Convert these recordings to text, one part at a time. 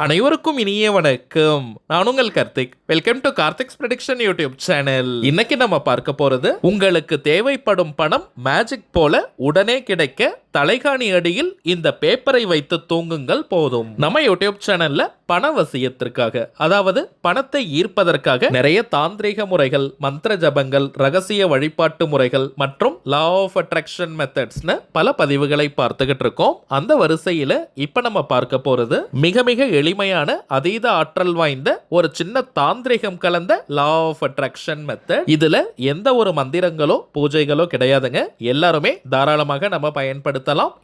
அனைவருக்கும் இனிய வணக்கம். நான் உங்கள் Karthik. Welcome to Karthik's prediction YouTube channel. இன்னைக்கு நம்ம பார்க்க போறது, உங்களுக்கு தேவைப்படும் பணம் மேஜிக் போல உடனே கிடைக்க தலைகாணி அடியில் இந்த பேப்பரை வைத்து தூங்குங்கள் போதும். நம்ம யூடியூப் சேனல்ல பணவசியத்திற்காக, அதாவது பணத்தை ஈர்ப்பதற்காக நிறைய தாந்திரிக முறைகள், மந்திர ஜபங்கள், ரகசிய வழிபாட்டு முறைகள் மற்றும் லா ஆஃப் அட்ராக்ஷன் மெத்தட்ஸ்னு பல பதிவுகளை பார்த்துக்கிட்டு இருக்கோம். அந்த வரிசையில இப்ப நம்ம பார்க்க போறது மிக மிக எளிமையான அதீத ஆற்றல் வாய்ந்த ஒரு சின்ன தாந்திரிகம் கலந்த லா ஆஃப் அட்ராக்ஷன் மெத்தட். இதுல எந்த ஒரு மந்திரங்களோ பூஜைகளோ கிடையாதுங்க. எல்லாருமே தாராளமாக நம்ம பயன்படுத்தலாம்.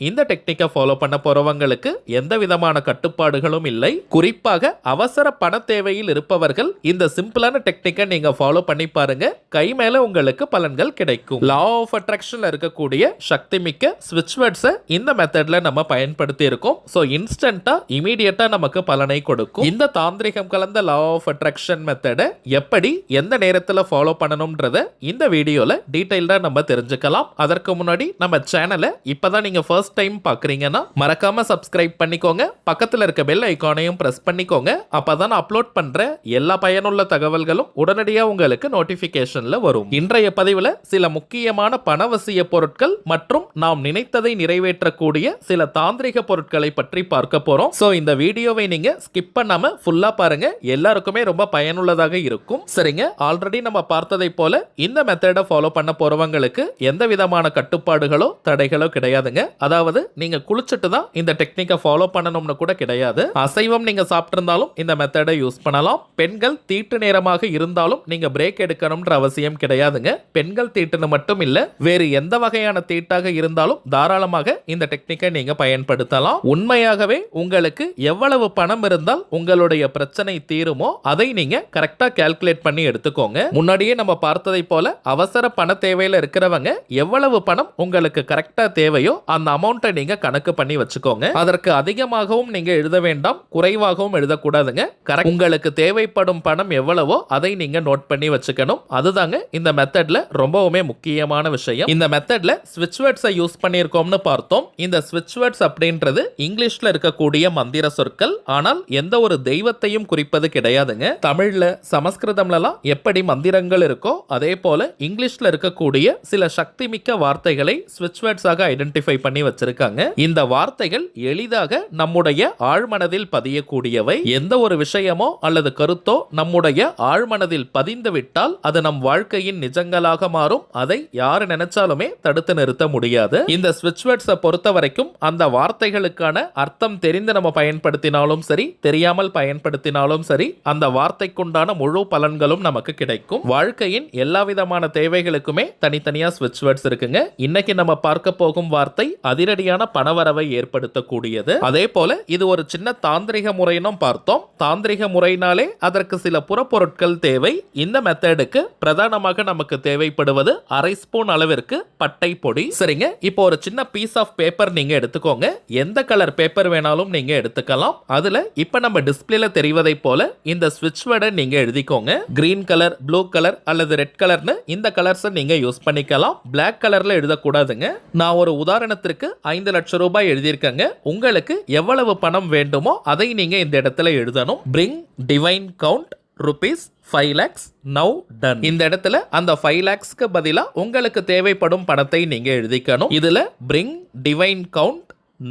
இந்த டெக்னிக்கை ஃபாலோ பண்ண போறவங்களுக்கு எந்த விதமான கட்டுப்பாடுகளும் இல்லை. குறிப்பாக அவசர பண தேவையில் இருப்பவர்கள் இந்த சிம்பிளான டெக்னிக்கை நீங்க ஃபாலோ பண்ணி பாருங்க. கை மேல உங்களுக்கு பலன்கள் கிடைக்கும். லா ஆஃப் அட்ராக்ஷன்ல இருக்கக்கூடிய சக்தி மிக்க ஸ்விட்ச் வேர்ட்ஸை இந்த மெத்தட்ல நம்ம பயன்படுத்தி இருக்கோம். ஸோ இன்ஸ்டன்டா இமீடியட்டா நமக்கு பலனை கொடுக்கும். இந்த தாந்திரிகம் கலந்த லா ஆஃப் அட்ராக்ஷன் மெத்தடை எப்படி எந்த நேரத்தில் ஃபாலோ பண்ணணும்ன்றத இந்த வீடியோல டீடைல்டா நம்ம தெரிஞ்சுக்கலாம். அதற்கு முன்னாடி நம்ம சேனலை இப்பதான் நீங்க ஃபர்ஸ்ட் டைம் பார்க்குறீங்கன்னா மறக்காம சப்ஸ்கிரைப் பண்ணிக்கோங்க. பக்கத்தில் இருக்க பெல் ஐகானையும் பிரஸ் பண்ணிக்கோங்க. அப்பதான் அப்லோட் பண்ற எல்லா பயனுள்ள தகவல்களும் உடனடியாக உங்களுக்கு நோட்டிபிகேஷன்ல வரும். இன்றைய பதிவில் சில முக்கியமான பணவசிய பொருட்கள் மற்றும் நாம் நினைத்ததை நிறைவேற்றக்கூடிய சில தாந்திரிக பொருட்களை பற்றி பார்க்க போறோம். ஸோ இந்த வீடியோவை நீங்க ஸ்கிப் பண்ணாம ஃபுல்லா பாருங்க. எல்லாருக்குமே ரொம்ப பயனுள்ளதாக இருக்கும். சரிங்க, ஆல்ரெடி நம்ம பார்த்ததை போல இந்த மெத்தடை ஃபாலோ பண்ண போறவங்களுக்கு எந்த விதமான கட்டுப்பாடுகளோ தடைகளோ கிடையாதுங்க. அதாவது நீங்க குளிச்சுட்டு தான் இந்த டெக்னிக்கை ஃபாலோ பண்ணணும்னு கூட கிடையாது. அசைவம் நீங்க சாப்பிட்டிருந்தாலும் இந்த மெத்தடை யூஸ் பண்ணலாம். பெண்கள் தீட்டு நேரமாக இருந்தாலும் நீங்க பிரேக் எடுக்கணும்ன்ற அவசியம் கிடையாதுங்க. பெண்கள் தீட்டுன்னு மட்டும் இல்ல, வேறு எந்த வகையான தீட்டாக இருந்தாலும் தாராளமாக இந்த டெக்னிக்கை நீங்க பயன்படுத்தலாம். உண்மையாகவே உங்களுக்கு எவ்வளவு பணம் இருந்தால் உங்களுடைய பிரச்சனை தீருமோ அதை நீங்க கரெக்டா கால்குலேட் பண்ணி எடுத்துக்கோங்க. முன்னாடியே நம்ம பார்த்ததை போல அவசர பண தேவையில இருக்கிறவங்க எவ்வளவு பணம் உங்களுக்கு கரெக்டா தேவையோ அந்த அமௌண்ட்டை நீங்க கணக்கு பண்ணி வச்சுக்கோங்க. அதற்கு அதிகமாகவும் நீங்க எழுத வேண்டாம், குறைவாகவும் எழுதக்கூடாதுங்க. கரெக்ட் உங்களுக்கு தேவைப்படும் பணம் எவ்வளவோ அதை நீங்க நோட் பண்ணி வச்சுக்கணும். அதுதாங்க இந்த மெத்தட்ல ரொம்பவுமே முக்கியமான விஷயம். இந்த மெத்தட்ல ஸ்விட்ச் வேர்ட்ஸை யூஸ் பண்ணியிருக்கோம்னு பார்த்தோம். இந்த ஸ்விட்ச் வேர்ட்ஸ் அப்படின்றது இங்கிலீஷ்ல இருக்கக்கூடிய மந்திர சொற்கள். ஆனால் எந்த ஒரு தெய்வத்தையும் குறிப்பது கிடையாதுங்க. தமிழ்ல சமஸ்கிருதம்லாம் எப்படி மந்திரங்கள் இருக்கோ அதே போல இங்கிலீஷ்ல இருக்கக்கூடிய சில சக்தி மிக்க வார்த்தைகளை ஸ்விட்ச் வேர்ட்ஸாக ஐடென்டிஃபை பண்ணி வச்சிருக்காங்க. இந்த வார்த்தைகள் எளிதாக நம்முடைய ஆழ்மனதில் பதியக்கூடியவை. எந்த ஒரு விஷயமோ அல்லது கருத்தோ நம்முடைய ஆழ்மனதில் பதிந்து விட்டால் அது நம் வாழ்க்கையின் நிஜங்களாக மாறும். அதை யாரு நினைச்சாலுமே தடுத்து நிறுத்த முடியாது. இந்த ஸ்விட்ச் வேர்ட்ஸை பொறுத்த வரைக்கும் அந்த வார்த்தைகளுக்கான அர்த்தம் தெரிந்து நம்ம பயன்படுத்தினாலும் சரி, தெரியாமல் பயன்படுத்தினாலும் சரி, அந்த வார்த்தைக்குண்டான முழு பலன்களும் நமக்கு கிடைக்கும். வாழ்க்கையின் எல்லா விதமான தேவைகளுக்குமே தனித்தனியா ஸ்விட்ச் வேர்ட்ஸ் இருக்குங்க. இன்னைக்கு நம்ம பார்க்க போகும் வார்த்தை அதிரடியான பணவரவை ஏற்படுத்தக்கூடியது. அதே போல இது ஒரு சின்ன தாந்திரிக முறையினும் பார்த்தோம். தாந்திரிக முறையினாலே அதற்கு சில புறப்பொருட்கள் தேவை. இந்த மெத்தடுக்கு பிரதானமாக நமக்கு தேவைப்படுவது அரை ஸ்பூன் அளவிற்கு பட்டை பொடி. சரிங்க, இப்போ ஒரு சின்ன பீஸ் ஆஃப் பேப்பர் நீங்க எடுத்துக்கோங்க. எந்த கலர் பேப்பர் வேணாலும் நீங்க எடுத்துக்கலாம். அதுல இப்ப நம்ம டிஸ்பிளேல தெரிவதை போல இந்த ஸ்விட்ச் வேர்டை நீங்க எழுதிக்கோங்க. கிரீன் கலர், ப்ளூ கலர் அல்லது ரெட் கலர்னு இந்த கலர்ஸ் நீங்க யூஸ் பண்ணிக்கலாம். பிளாக் கலர்ல எழுதக்கூடாதுங்க. நான் ஒரு உதாரணத்திற்கு 5 லட்சம் ரூபாய் எழுதியிருக்கேங்க. உங்களுக்கு எவ்வளவு பணம் வேண்டுமோ அதை நீங்க இந்த இடத்துல எழுதணும். Bring divine count rupees 5 lakhs now done. இந்த இடத்துல அந்த 5 lakhsக்கு பதிலா உங்களுக்கு தேவைப்படும் பணத்தை நீங்க எழுதிக்கணும். இதுல bring divine count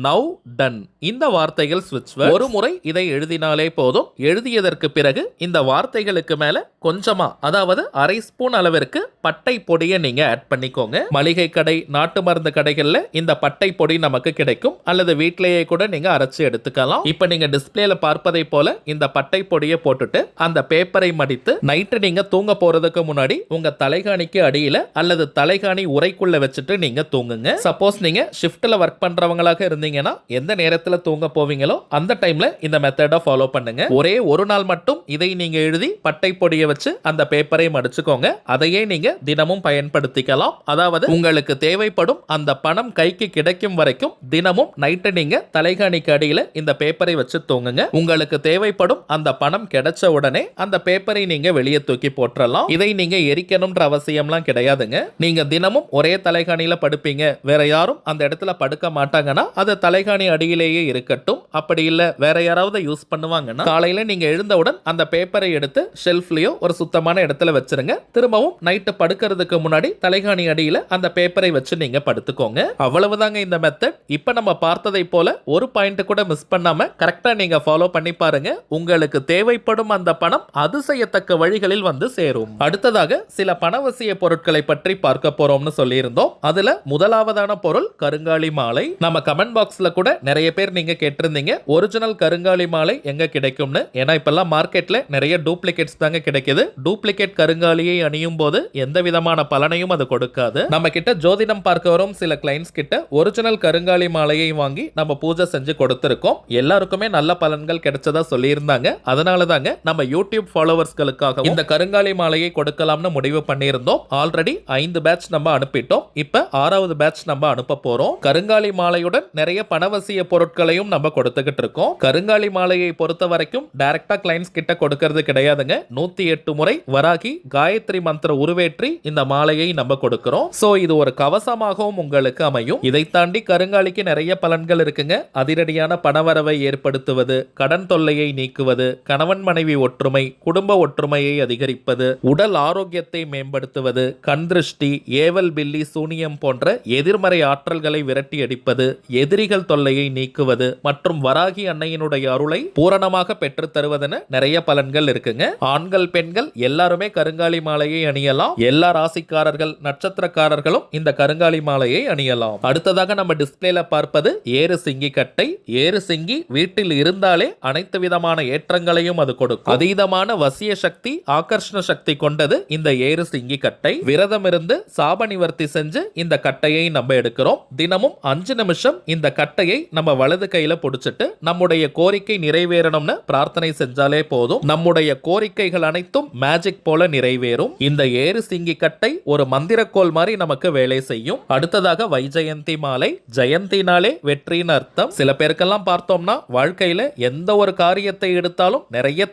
now done இந்த வார்த்தைகள் ஸ்விட்ச் வேர்ட்ஸ். ஒரு முறை இதை எழுதினாலே போதும். எழுதியதற்கு பிறகு இந்த வார்த்தைகளுக்கு மேல கொஞ்சமா, அதாவது அரை ஸ்பூன் அளவிற்கு பட்டை பொடியை நீங்க ஆட் பண்ணிக்கோங்க. மளிகை கடை, நாட்டு மருந்து கடைகள்ல இந்த பட்டை பொடி நமக்கு கிடைக்கும். அல்லது வீட்டிலேயே கூட நீங்க அரைச்சு எடுத்துக்கலாம். இப்ப நீங்க டிஸ்பிளேல பார்ப்பதை போல இந்த பட்டை பொடியை போட்டுட்டு அந்த பேப்பரை மடித்து நைட்டு நீங்க தூங்க போறதுக்கு முன்னாடி உங்க தலைகாணிக்கு அடியில அல்லது தலைகாணி உரைக்குள்ள வச்சுட்டு நீங்க தூங்குங்க. சப்போஸ் நீங்க ஷிஃப்ட்ல ஒர்க் பண்றவங்களாக இருந்தீங்கன்னா எந்த நேரத்துல தூங்க போவீங்களோ அந்த டைம்ல இந்த மெத்தடை ஃபாலோ பண்ணுங்க. ஒரே ஒரு நாள் மட்டும் இதை நீங்க எழுதி பட்டை பொடியை வச்சு அந்த பேப்பரை மடிச்சுக்கோங்க. அதையே நீங்க தினமும் பயன்படுத்திக்கலாம். அதாவது உங்களுக்கு தேவைப்படும் அந்த பணம் கைக்கு கிடைக்கும் வரைக்கும் தினமும் நைட்டு நீங்க தலைகாணிக்கு அடியில இந்த பேப்பரை வச்சு தூங்குங்க. உங்களுக்கு தேவைப்படும் அந்த பணம் கிடைச்ச உடனே அந்த பேப்பரை நீங்க வெளியே தூக்கி போட்டுறலாம். இதை நீங்க எரிக்கணும்ன்ற அவசியம்லாம் கிடையாதுங்க. நீங்க தினமும் ஒரே தலைகாணியில படுப்பீங்க, வேற யாரும் அந்த இடத்துல படுக்க மாட்டாங்கன்னா அது தலைகாணி அடியிலேயே இருக்கட்டும். அப்படி இல்ல வேற யாராவது யூஸ் பண்ணுவாங்கன்னா காலையில நீங்க எழுந்தவுடன் அந்த பேப்பரை எடுத்து ஷெல்ஃப்லயோ ஒரு சுத்தமான இடத்துல வச்சிருங்க. திரும்பவும் நைட்டு படுக்கிறதுக்கு முன்னாடி தலைகாணி அடியில அந்த பேப்பரை வச்சு நீங்க படுத்துக்கோங்க. அவ்வளவுதாங்க இந்த மெத்தட். இப்ப நம்ம பார்த்ததை போல ஒரு பாயிண்ட் கூட மிஸ் பண்ணாம கரெக்டா நீங்க ஃபாலோ பண்ணி பாருங்க. உங்களுக்கு தேவைப்படும் அந்த பணம் அதிசயத்தக்க வழிகளில் வந்து சேரும். அடுத்ததாக சில பணவசிய பொருட்களை பற்றி பார்க்க போறோம்னு சொல்லியிருந்தோம். அதுல முதலாவதான பொருள் கருங்காலி மாலை. நம்ம கமெண்ட் பாக்ஸ்ல கூட நிறைய பேர் நீங்க கேட்டிருந்தீங்க ஒரிஜினல் கருங்காலி மாலை எங்க கிடைக்கும்னு. ஏன்னா இப்பெல்லாம் மார்க்கெட்ல நிறைய டூப்ளிகேட்ஸ் தாங்க கிடைக்குது. டூப்ளிகேட் கருங்காலியை அணியும் போது எந்த விதமான பலனையும் அது கொடுக்காது. நம்ம கிட்ட ஜோதிடம் பார்க்க வரும் சில கிளைண்ட்ஸ் கிட்ட ஒரிஜினல் கருங்காலி மாலையை வாங்கி நம்ம பூஜை செஞ்சு கொடுத்திருக்கோம். எல்லாருக்குமே நல்ல பலன்கள் கிடைச்சதா சொல்லியிருந்தாங்க. அதனால தாங்க நம்ம யூடியூப் ஃபாலோவர்ஸ்களுக்காக இந்த கருங்காலி மாலையை கொடுக்கலாம்னு முடிவு பண்ணியிருந்தோம். ஆல்ரெடி 5 பேட்ச் நம்ம அனுப்பிட்டோம். இப்ப 6வது பேட்ச் நம்ம அனுப்ப போறோம். கருங்காலி மாலையுடன் நிறைய பணவசிய பொருட்களையும் நம்ம கொடுத்துக்கிட்டு இருக்கோம். கருங்காலி மாலையை பொறுத்த வரைக்கும் டைரக்டா கிளைண்ட்ஸ் கிட்ட கொடுக்கிறது கிடையாதுங்க. 108 முறை வராகி காயத்ரி மந்திர உருவேற்றி இந்த மாலையை நம்ம கொடுக்கிறோம். சோ இது ஒரு கவசமாகவும் உங்களுக்கு அமையும். இதை தாண்டி கருங்காலிக்கு நிறைய பலன்கள் இருக்குங்க. அதிரடியான பணவரவை ஏற்படுத்துவது, கடன் தொல்லையை நீக்குவது, கணவன் மனைவி ஒற்றுமை, குடும்ப ஒற்றுமையை அதிகரிப்பது, உடல் ஆரோக்கியத்தை மேம்படுத்துவது, கண் திருஷ்டி, ஏவல் பில்லி, சூனியம் போன்ற எதிர்மறை ஆற்றல்களை விரட்டி அடிப்பது, எதிரிகள் தொல்லையை நீக்குவது மற்றும் வராகி அன்னையினுடைய அருளை பூரணமாக பெற்று தருவதென நிறைய பலன்கள் இருக்குங்க. ஆண்கள் பெண்கள் எல்லாருமே கருங்காலி மாலையை அணியலாம். எல்லா ராசிக்காரர்கள் நட்சத்திரக்காரர்களும் இந்த கருங்காலி மாலையை அணியலாம். அடுத்ததாக நம்ம டிஸ்பிளேல பார்ப்பது ஏறு சிங்கி கட்டை. ஏறு சிங்கி வீட்டில் இருந்தாலே அனைத்து விதமான ஏற்றங்களையும் அது கொடுக்கும். அதீதமான வசிய சக்தி, ஆகர்ஷண சக்தி கொண்டது இந்த ஏறு சிங்கி கட்டை. விரதம் இருந்து சாப நிவர்த்தி செஞ்சு இந்த கட்டையை நம்ம எடுக்கிறோம். தினமும் 5 நிமிஷம் இந்த கட்டையை நம்ம வலது கையில பிடிச்சிட்டு நம்முடைய கோரிக்கை நிறைவேறணும்னு பிரார்த்தனை செஞ்சாலே போதும். நம்முடைய கோரிக்கைகள் அனைத்தும் மேஜிக் போல நிறைவேறும். இந்த ஏறு சிங்கி கட்டை ஒரு மந்திரக்கோள் மாதிரி நமக்கு வேலை செய்யும். அடுத்ததாக வைஜெயந்தி மாலை. ஜெயந்தினாலே வெற்றின்னு அர்த்தம். சில பேருக்கெல்லாம் பார்த்தோம்னா வாழ்க்கையில எந்த ஒரு காரியத்தை எடுத்தாலும் நிறைய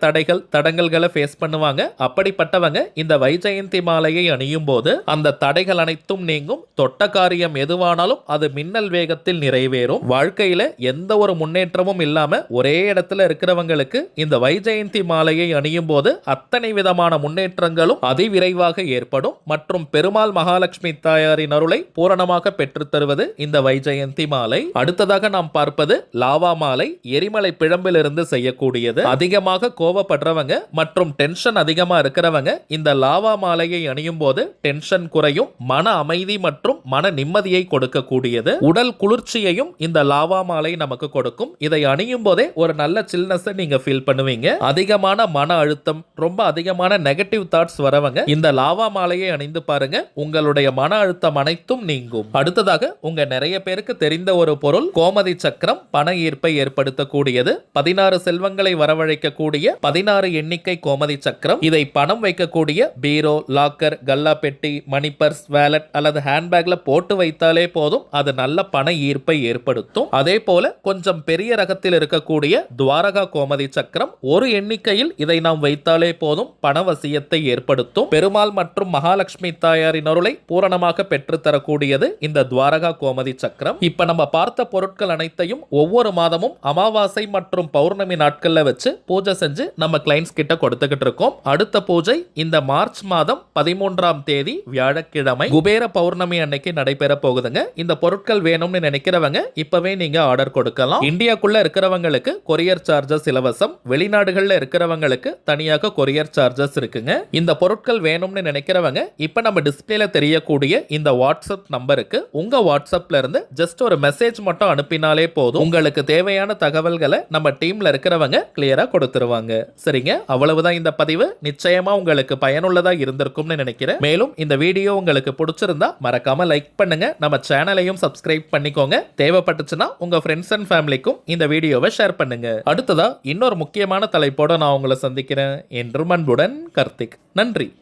தடங்கல்களை ஃபேஸ் பண்ணுவாங்க. அப்படிப்பட்டவங்க இந்த வைஜெயந்தி மாலையை அணியும் போது அந்த தடைகள் அனைத்தும் நீங்கும். தொட்ட காரியம் எதுவானாலும் அது மின்னல் வேகத்தில் நிறைவேறும். வாழ்க்கையில எந்த ஒரு முன்னேற்றமும் இல்லாம ஒரே இடத்துல இருக்கிறவங்களுக்கு இந்த வைஜெயந்தி மாலையை அணியும் போது அத்தனை விதமான முன்னேற்றங்களும் அதிவிரைவாக ஏற்படும். மற்றும் பெருமாள் மகாலட்சுமி தாயாரின் அருளை பூரணமாக பெற்றுத் தருவது இந்த வைஜெயந்தி மாலை. அடுத்ததாக நாம் பார்ப்பது லாவா மாலை. எரிமலை பிழம்பிலிருந்து செய்யக்கூடியது. அதிகமாக கோவப்படுறவங்க மற்றும் டென்ஷன் அதிகமா இருக்கிறவங்க இந்த லாவா மாலையை அணியும் போது டென்ஷன் குறையும், மன அமைதி மற்றும் மன நிம்மதியை கொடுக்கக்கூடியது. உடல் குளிர்ச்சியையும் இந்த லாவா மாலை நமக்கு கொடுக்கும். இதை அணியும் போதே ஒரு நல்ல சில்னஸ் நீங்க ஃபீல் பண்ணுவீங்க. அதிகமான மன அழுத்தம், ரொம்ப அதிகமான நெகட்டிவ் தாட்ஸ் வரவங்க இந்த லாவா மாலையை அணிந்து பாருங்க. உங்களுடைய மன அழுத்தம் அனைத்தும் நீங்கும். அடுத்ததாக உங்க நிறைய பேருக்கு தெரிந்த ஒரு பொருள் கோமதி சக்கரம். பண ஈர்ப்பை ஏற்படுத்தக்கூடியது. 16 செல்வங்களை வரவழைக்கக்கூடிய 16 எண்ணிக்கை கோமதி சக்கரம். இதை பணம் வைக்கக்கூடிய பீரோ, லாக்கர், கல்லா பெட்டி, மணி பர்ஸ், வேலட் அல்லது ஹேண்ட்பேக்ல போட்டு வைத்தாலே போதும். அது நல்ல பண ஈர்ப்பை ஏற்படுத்தும். அதே போல கொஞ்சம் பெரிய ரகத்தில் இருக்கக்கூடிய துவாரகா கோமதி சக்கரம். ஒரு எண்ணிக்கையில் இதை நாம் வைத்தாலே போதும், பணவசியத்தை ஏற்படுத்தும். பெருமாள் மற்றும் மகாலட்சுமி தாயாரின் அருளை பூரணமாக பெற்று தரக்கூடியது இந்த துவாரகா கோமதி சக்கரம். இப்ப நம்ம பார்த்த பொருட்கள் அனைத்தையும் ஒவ்வொரு மாதமும் அமாவாசை மற்றும் பௌர்ணமி நாட்கள்ல வச்சு பூஜை செஞ்சு நம்ம கிளைண்ட்ஸ் கிட்ட கொடுத்துக்கிட்டு இருக்கோம். அடுத்த பூஜை இந்த மார்ச் மாதம் 13ஆம் தேதி வியாழக்கிழமை குபேர பௌர்ணமி அன்னைக்கு நடைபெற போகுதுங்க. இந்த பொருட்கள் வேணும்னு நினைக்கிறவங்க இப்பவே நீங்க ஆர்டர் கொடுக்கலாம். இந்தியாக்குள்ள இருக்கிறவங்களுக்கு கொரியர் சார்ஜஸ் இலவசம். வெளிநாடுகள்ல இருக்கிறவங்களுக்கு தனியாக கொரியர் சார்ஜஸ் இருக்குங்க. இந்த பொருட்கள் வேணும்னு நினைக்கிறவங்க இப்ப நம்ம டிஸ்பிளேல தெரியக்கூடிய இந்த வாட்ஸ்அப் நம்பருக்கு உங்க வாட்ஸ்அப்ல இருந்து ஜஸ்ட் ஒரு மெசேஜ் மட்டும் அனுப்பினாலே போதும். உங்களுக்கு தேவையான தகவல்களை நம்ம டீம்ல இருக்கிறவங்க கிளியரா கொடுத்துருவாங்க. சரிங்க, அவ்வளவுதான் இந்த பதிவு. நிச்சயமா உங்களுக்கு பயனுள்ளதா இருந்திருக்கும்னு நினைக்கிறேன். மேலும் இந்த வீடியோ உங்களுக்கு பிடிச்சிருந்தா மறக்காம லைக் பண்ணுங்க. நம்ம சேனலையும் சப்ஸ்கிரைப் பண்ணிக்கோங்க. தேவைப்பட்டுச்சுன்னா உங்க ஃப்ரெண்ட்ஸ் அண்ட் ஃபேமிலிக்கும் இந்த வீடியோவை ஷேர் பண்ணுங்க. அடுத்ததா இன்னொரு முக்கியமான தலைப்போட நான் உங்களை சந்திக்கிறேன். என்றும் அன்புடன் கார்த்திக். நன்றி.